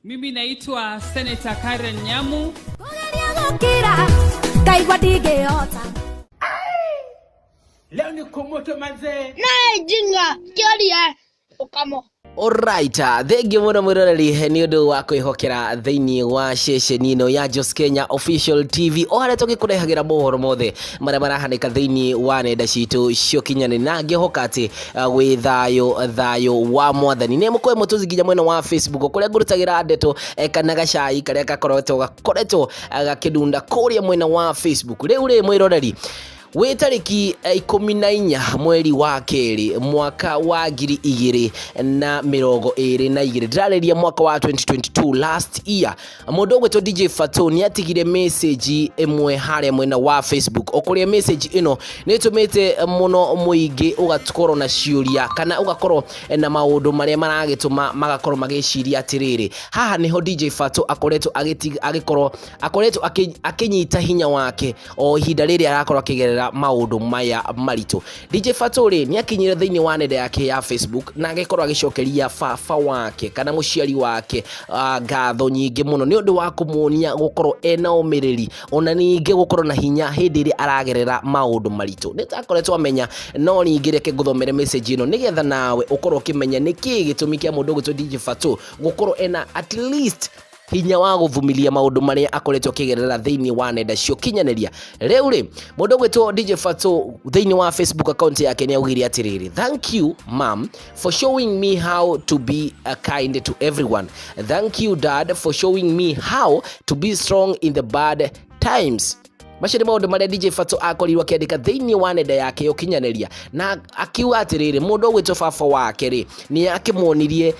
Mimi naitwa Senator Karen Nyamu. Leo ni kumoto manze. Na jinga kiaria ukamo. Alright, thank you muno mwiroreri ni undu wa kwihokera thiini wa ceceni ino ya Jos Kenya Official TV. O haria tugikurehagira mohoro mothe maria marahanika thiini wa nenda citu ciokinyani na ngihoka ati wi thayo wa mwathani ni mukwe mutuzi nginya mwena wa Facebook kuria ngurutagira ndeto kana gacai karia gakoretwo gakidunda kuria mwena wa Facebook. Riu ri mwiroreri we tariki 14 mweri wa keri mwaka wa 2022 ndirareria mwaka wa 2022 last year mundu gwetwo DJ Fatxo ni atigire message imwe haria mwena wa Facebook okuria message ino ni tumite muno muingi ugakorwo na ciuria kana ugakorwo na maundu maria maragituma magakorwo magiciria atiriri haha niho DJ Fatxo akoretwo akinyita hinya wake o ihinda riri arakorwo akigerera maundu maya marito. DJ Fatxo ni akinyire thiini wa nenda yake ya Facebook na agikorwo agicokeria baba wake kana muciari wake ngatho nyingi muno ni undu wa kumuonia gukorwo ena umiriri ona ningi gukorwo na hinya hindi ri aragerera maundu marito. Nitakoretwo amenya no ningi reke nguthomere message ino nigetha nawe ukorwo kimenya niki gitumi kia mundu gwitwo DJ Fatxo gukorwo ena at least hinya wa guvumilia maundu maria akoretwo kigerera thiini wa nenda cio kinyaneria. Riu ri mundu gwitwo DJ Fatxo thiini wa Facebook account yake ni augire atiriri: thank you mom for showing me how to be kind to everyone. Thank you dad for showing me how to be strong in the bad times. Mashire maundu maria DJ Fatxo akorirwo akiandika thiini wa nenda yake yo kinyaneria na akiuga atiriri mundu gwitwo baba wake ri ni akimuonirie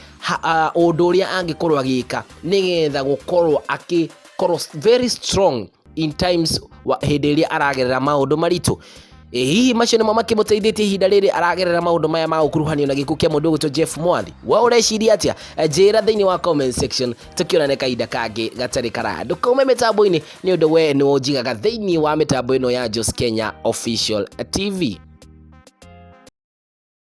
undu uria angikorwo agika nigetha gukorwo akikorwo very strong in times hindi iria aragerera maundu maritu. Hihi macio nimo makimuteithĩtie ihinda rĩrĩ aragerera maundu maya ma ukuruhanio na gikuũ kia mundu gwitwo Jeff Mwathi. Wa ureciria atia? Njira thiini wa comment section tukionane kahinda kangi gatari karaya. Ndukaume mitambo-ini ni undu we ni unjigaga thiini wa mitambo ino ya Jos Kenya Official TV.